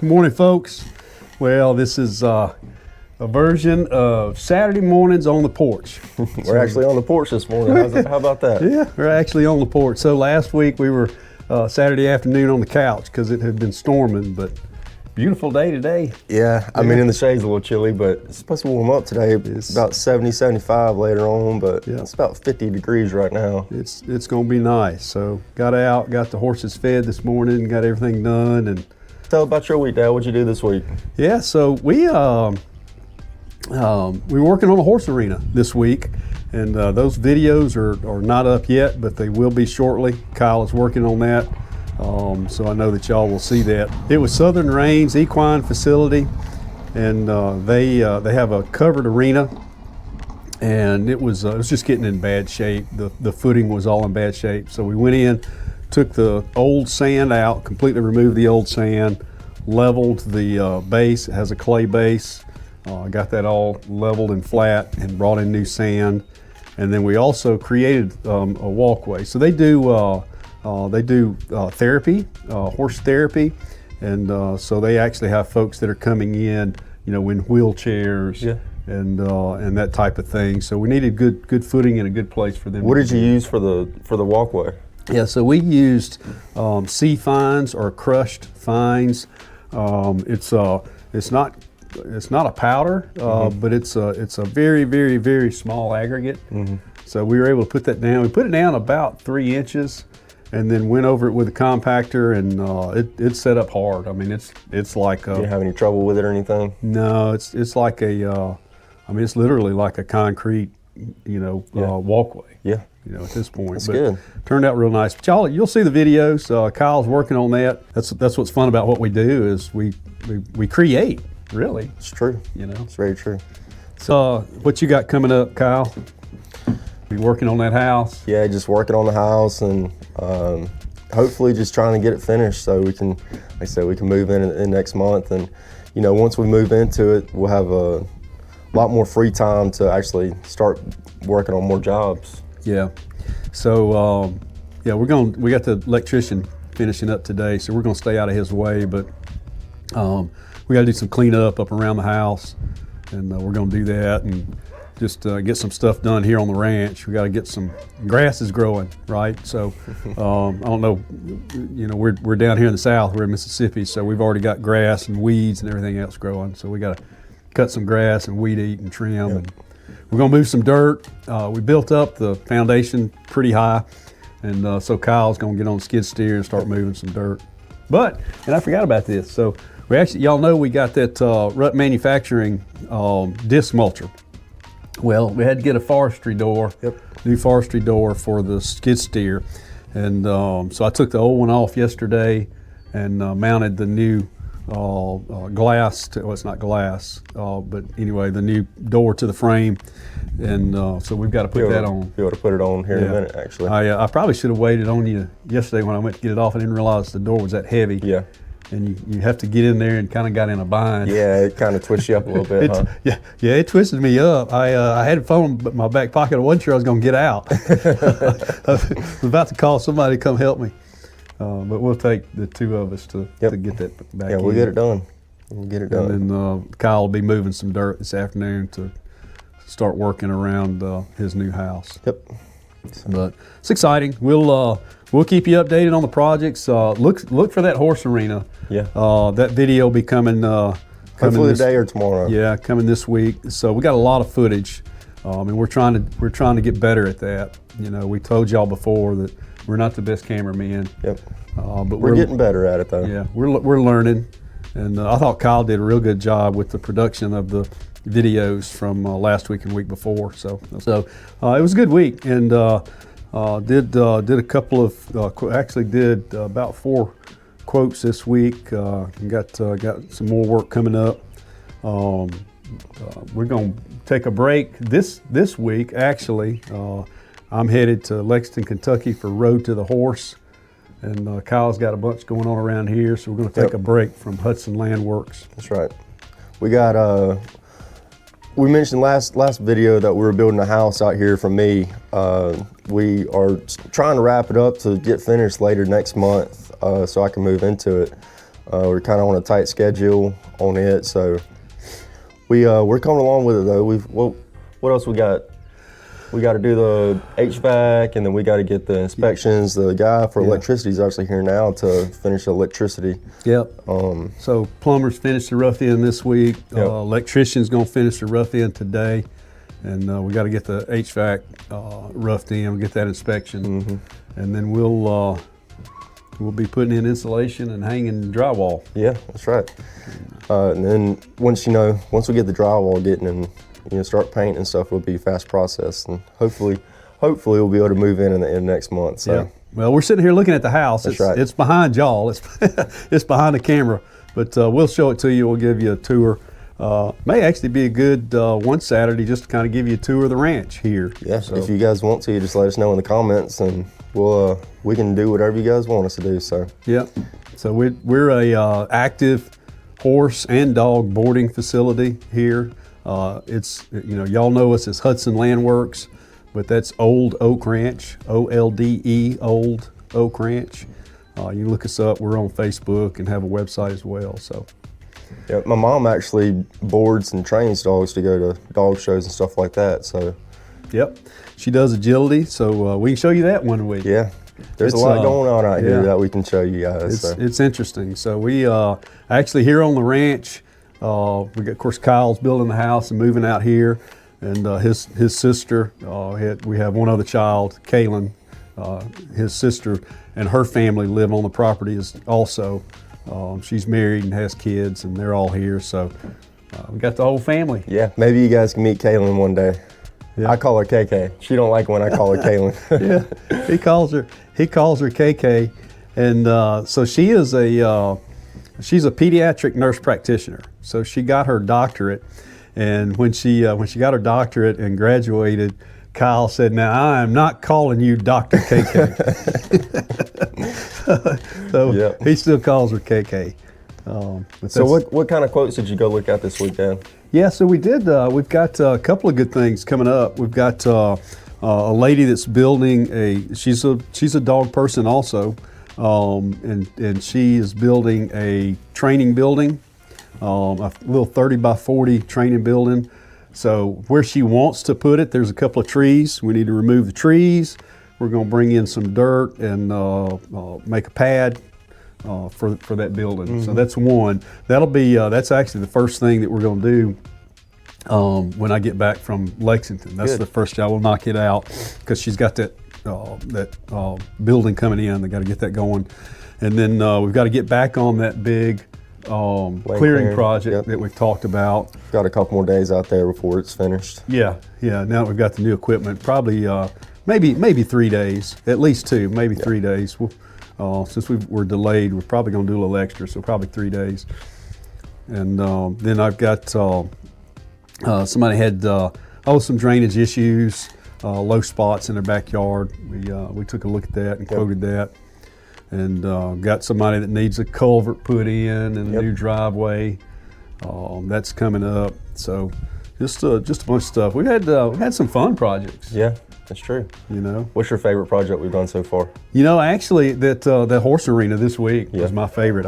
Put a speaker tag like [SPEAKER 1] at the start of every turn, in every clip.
[SPEAKER 1] Good morning, folks. Well, this is a version of Saturday mornings on the porch.
[SPEAKER 2] We're actually on the porch this morning. How about that?
[SPEAKER 1] Yeah, we're actually on the porch. So last week we were Saturday afternoon on the couch because it had been storming, but beautiful day today.
[SPEAKER 2] Yeah, I mean in the shade's a little chilly, but it's supposed to warm up today. It's about 70, 75 later on, but it's about 50 degrees right now.
[SPEAKER 1] It's going to be nice. So got out, got the horses fed this morning, got everything done. And
[SPEAKER 2] tell about your week, Dad. What'd you do this week?
[SPEAKER 1] Yeah, so we were working on a horse arena this week, and those videos are not up yet, but they will be shortly. Kyle is working on that. So I know that y'all will see that. It was Southern Reigns Equine Facility, and they have a covered arena, and it was just getting in bad shape. The footing was all in bad shape. So we went in, took the old sand out, completely removed the old sand, leveled the base. It has a clay base. Got that all leveled and flat, and brought in new sand. And then we also created a walkway. So they do therapy, horse therapy, and so they actually have folks that are coming in, in wheelchairs, and that type of thing. So we needed good footing and a good place for them.
[SPEAKER 2] What did you use for the walkway?
[SPEAKER 1] Yeah, so we used sea fines or crushed fines. It's not a powder, but it's a very, very, very small aggregate. So we were able to put that down. We put it down about 3 inches. And then went over it with a compactor, and it's set up hard. I mean, it's like.
[SPEAKER 2] Do you have any trouble with it or anything?
[SPEAKER 1] No, it's like it's literally like a concrete, walkway.
[SPEAKER 2] Yeah.
[SPEAKER 1] At this point.
[SPEAKER 2] That's good.
[SPEAKER 1] Turned out real nice. But you'll see the videos. Kyle's working on that. That's what's fun about what we do is we create. Really.
[SPEAKER 2] It's true. It's very true.
[SPEAKER 1] So what you got coming up, Kyle? You working on that house?
[SPEAKER 2] Yeah, just working on the house, and hopefully just trying to get it finished so we can, like I said, we can move in next month. And once we move into it, we'll have a lot more free time to actually start working on more jobs.
[SPEAKER 1] Yeah. So we got the electrician finishing up today, so we're gonna stay out of his way, but we got to do some cleanup up around the house, and we're gonna do that and just get some stuff done here on the ranch. We got to get some grass is growing, right? So I don't know, we're down here in the South, we're in Mississippi, so we've already got grass and weeds and everything else growing. So we got to cut some grass and weed eat and trim. And we're gonna move some dirt. We built up the foundation pretty high, and so Kyle's gonna get on the skid steer and start moving some dirt. And I forgot about this. So we actually, y'all know we got that Rut Manufacturing disc mulcher. Well, we had to get a forestry door, new forestry door for the skid steer. And so I took the old one off yesterday and mounted the new glass, it's not glass, but anyway, the new door to the frame. And so we've got to put that on.
[SPEAKER 2] Be able to put it on here in a minute, actually.
[SPEAKER 1] I probably should have waited on you yesterday when I went to get it off. I didn't realize the door was that heavy.
[SPEAKER 2] Yeah.
[SPEAKER 1] And you have to get in there and kind of got in a bind.
[SPEAKER 2] Yeah, it kind of twists you up a little bit, huh?
[SPEAKER 1] Yeah, it twisted me up. I had a phone in my back pocket. I wasn't sure I was going to get out. I was about to call somebody to come help me. But we'll take the two of us to get that back in.
[SPEAKER 2] Yeah, we'll get it done. We'll get it done.
[SPEAKER 1] And then Kyle will be moving some dirt this afternoon to start working around his new house.
[SPEAKER 2] Yep.
[SPEAKER 1] But it's exciting. We'll keep you updated on the projects. Look for that horse arena.
[SPEAKER 2] Yeah.
[SPEAKER 1] That video will be coming.
[SPEAKER 2] Hopefully today or tomorrow.
[SPEAKER 1] Yeah, coming this week. So we got a lot of footage, and we're trying to get better at that. We told y'all before that we're not the best cameramen.
[SPEAKER 2] Yep.
[SPEAKER 1] But
[SPEAKER 2] we're getting better at it though.
[SPEAKER 1] Yeah, we're learning, and I thought Kyle did a real good job with the production of the videos from last week and week before. So it was a good week, and did a couple of actually did about 4 quotes this week. And got some more work coming up. We're gonna take a break this week. Actually, I'm headed to Lexington, Kentucky for Road to the Horse, and Kyle's got a bunch going on around here, so we're gonna take a break from Hudson Land Works.
[SPEAKER 2] That's right. We got we mentioned last video that we were building a house out here for me. We are trying to wrap it up to get finished later next month, so I can move into it. We're kind of on a tight schedule on it, so we're coming along with it though. What else we got? We got to do the HVAC, and then we got to get the inspections. The guy for electricity is actually here now to finish the electricity.
[SPEAKER 1] Yep. So plumbers finished the rough end this week.
[SPEAKER 2] Yep.
[SPEAKER 1] Electrician's gonna finish the rough end today, and we got to get the HVAC roughed in. We'll get that inspection, and then we'll be putting in insulation and hanging drywall.
[SPEAKER 2] Yeah, that's right. And then once we get the drywall getting and start painting and stuff, it'll be a fast process, and hopefully we'll be able to move in the next month. So.
[SPEAKER 1] Yeah. Well, we're sitting here looking at the house.
[SPEAKER 2] That's right.
[SPEAKER 1] It's behind y'all. It's behind the camera, but we'll show it to you. We'll give you a tour. May actually be a good one Saturday just to kind of give you a tour of the ranch here.
[SPEAKER 2] Yeah.
[SPEAKER 1] So,
[SPEAKER 2] if you guys want to, just let us know in the comments, and we can do whatever you guys want us to do. So.
[SPEAKER 1] Yeah. So we're a active horse and dog boarding facility here. It's y'all know us as Hudson Land Works, but that's Old Oak Ranch, OLDE, Old Oak Ranch. You look us up. We're on Facebook and have a website as well. So.
[SPEAKER 2] Yeah, my mom actually boards and trains dogs to go to dog shows and stuff like that. So.
[SPEAKER 1] Yep, she does agility. So we can show you that one week.
[SPEAKER 2] Yeah. There's a lot going on out here that we can show you guys.
[SPEAKER 1] It's interesting. So we actually here on the ranch. We got, of course, Kyle's building the house and moving out here, and his sister. We have one other child, Kaylin. His sister and her family live on the property also. She's married and has kids, and they're all here. So we got the whole family.
[SPEAKER 2] Yeah, maybe you guys can meet Kaylin one day. Yeah. I call her KK. She don't like when I call her Kaylin.
[SPEAKER 1] Yeah, he calls her KK, and so she is she's a pediatric nurse practitioner. So she got her doctorate, and when she got her doctorate and graduated, Kyle said, "Now I am not calling you Dr. KK." So he still calls her KK.
[SPEAKER 2] So what kind of quotes did you go look at this weekend?
[SPEAKER 1] Yeah, so we did. We've got a couple of good things coming up. We've got a lady that's building she's a dog person also, and she is building a training building, a little 30 by 40 training building. So where she wants to put it, there's a couple of trees. We need to remove the trees. We're going to bring in some dirt and make a pad for that building. So that's one. That'll be that's actually the first thing that we're going to do when I get back from Lexington. That's the first job. We'll knock it out because she's got that building coming in. They got to get that going, and then we've got to get back on that big clearing project that we've talked about.
[SPEAKER 2] Got a couple more days out there before it's finished.
[SPEAKER 1] Yeah. Now that we've got the new equipment, probably maybe 3 days, at least two, maybe 3 days. Since we're delayed, we're probably going to do a little extra, so probably 3 days. And then I've got somebody had some drainage issues, low spots in their backyard. We took a look at that and quoted that. And got somebody that needs a culvert put in and a new driveway. That's coming up. So just a bunch of stuff. We've had some fun projects.
[SPEAKER 2] Yeah, that's true. What's your favorite project we've done so far?
[SPEAKER 1] Actually, that horse arena this week was my favorite.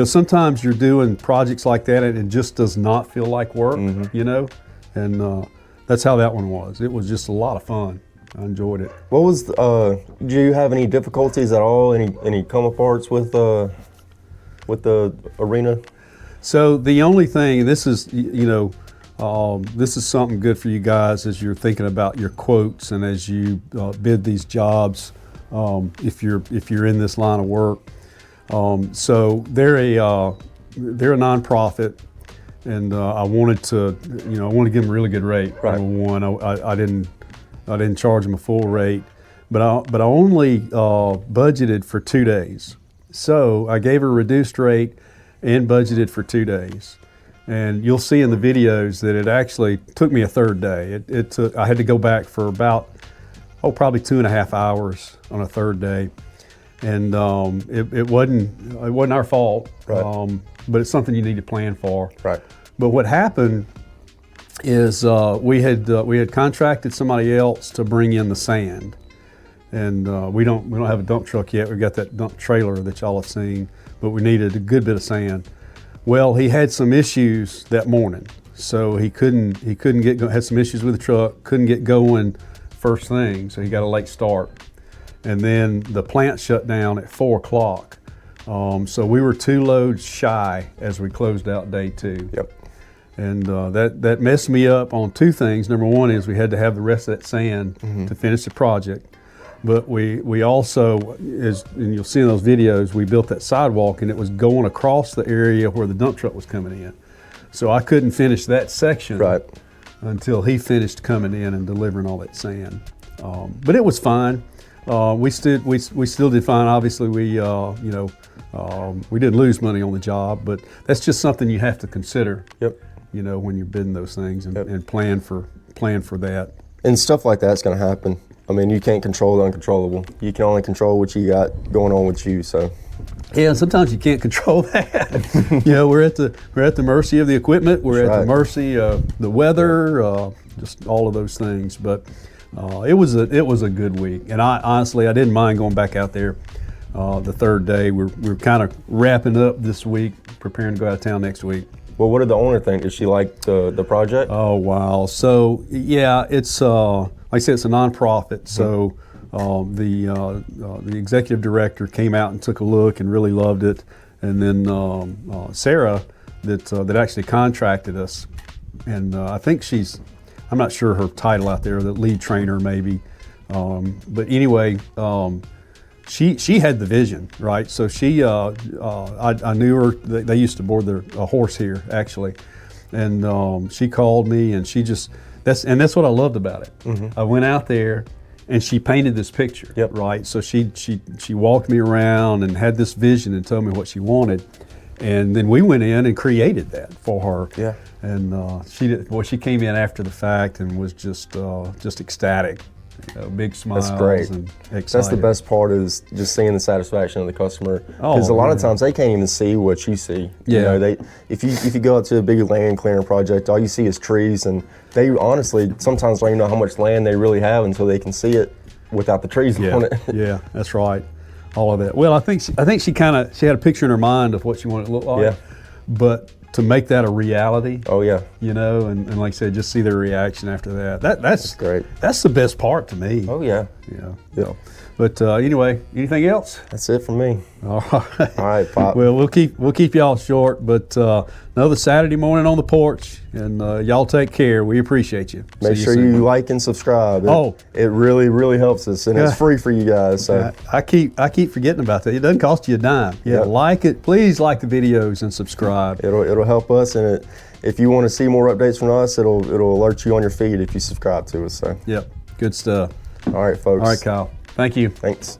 [SPEAKER 1] Sometimes you're doing projects like that and it just does not feel like work. And that's how that one was. It was just a lot of fun. I enjoyed it.
[SPEAKER 2] What was? Do you have any difficulties at all? Any come aparts with the arena?
[SPEAKER 1] So the only thing, this is this is something good for you guys as you're thinking about your quotes and as you bid these jobs. If you're in this line of work, so they're a nonprofit, and I wanted to give them a really good rate.
[SPEAKER 2] Right.
[SPEAKER 1] Number one, I didn't charge them a full rate, but I only budgeted for 2 days. So I gave her a reduced rate and budgeted for 2 days. And you'll see in the videos that it actually took me a third day. I had to go back for about, probably 2.5 hours on a third day. And it wasn't our fault,
[SPEAKER 2] right.
[SPEAKER 1] But it's something you need to plan for.
[SPEAKER 2] Right.
[SPEAKER 1] But what happened is we had contracted somebody else to bring in the sand, and we don't have a dump truck yet. We've got that dump trailer that y'all have seen, but we needed a good bit of sand. Well, he had some issues that morning, so he couldn't had some issues with the truck, couldn't get going first thing, so he got a late start. And then the plant shut down at 4 o'clock. So we were 2 loads shy as we closed out day 2.
[SPEAKER 2] Yep.
[SPEAKER 1] And that messed me up on 2 things. Number one is we had to have the rest of that sand to finish the project. But we also, and you'll see in those videos, we built that sidewalk and it was going across the area where the dump truck was coming in. So I couldn't finish that section until he finished coming in and delivering all that sand. But it was fine. We still did fine. Obviously, we didn't lose money on the job, but that's just something you have to consider.
[SPEAKER 2] Yep.
[SPEAKER 1] You know, when you're bidding those things and plan for that.
[SPEAKER 2] And stuff like that's going to happen. I mean, you can't control the uncontrollable. You can only control what you got going on with you. So.
[SPEAKER 1] Yeah, sometimes you can't control that. You know, we're at the mercy of the equipment. We're at the mercy of the weather, just all of those things. But it was a good week, and I honestly didn't mind going back out there the 3rd day. We're kind of wrapping up this week, preparing to go out of town next week.
[SPEAKER 2] Well, what did the owner think? Did she like the project?
[SPEAKER 1] Oh wow! So yeah, it's like I said, it's a nonprofit. So the executive director came out and took a look and really loved it, and then Sarah that actually contracted us, and I think I'm not sure her title out there, the lead trainer maybe, but anyway. She had the vision, right? So I knew her. They used to board a horse here, actually, and she called me, and that's what I loved about it. I went out there, and she painted this picture, right? So she walked me around and had this vision and told me what she wanted, and then we went in and created that for her.
[SPEAKER 2] Yeah.
[SPEAKER 1] And she came in after the fact and was just ecstatic. Big smiles.
[SPEAKER 2] That's great.
[SPEAKER 1] And excited.
[SPEAKER 2] That's the best part, is just seeing the satisfaction of the customer. Because a lot of times they can't even see what you see.
[SPEAKER 1] Yeah.
[SPEAKER 2] You know, if you go out to a big land clearing project, all you see is trees, and they honestly sometimes don't even know how much land they really have until they can see it without the trees on it.
[SPEAKER 1] Yeah, that's right. All of that. Well, I think she had a picture in her mind of what she wanted it to look like.
[SPEAKER 2] Yeah.
[SPEAKER 1] But to make that a reality.
[SPEAKER 2] Oh yeah.
[SPEAKER 1] You know, and like I said, just see their reaction after that. That's
[SPEAKER 2] great.
[SPEAKER 1] That's the best part to me.
[SPEAKER 2] Oh yeah.
[SPEAKER 1] Yeah. Yep. But anyway, anything else?
[SPEAKER 2] That's it for me.
[SPEAKER 1] All right.
[SPEAKER 2] All right, Pop.
[SPEAKER 1] Well, we'll keep y'all short, but another Saturday morning on the porch, and y'all take care. We appreciate you.
[SPEAKER 2] Make sure you like and subscribe. It really, really helps us, and it's free for you guys. So
[SPEAKER 1] I keep forgetting about that. It doesn't cost you a dime. Yeah, like it. Please like the videos and subscribe.
[SPEAKER 2] It'll help us, and if you want to see more updates from us, it'll alert you on your feed if you subscribe to us. So.
[SPEAKER 1] Yep. Good stuff.
[SPEAKER 2] All right, folks.
[SPEAKER 1] All right, Kyle. Thank you.
[SPEAKER 2] Thanks.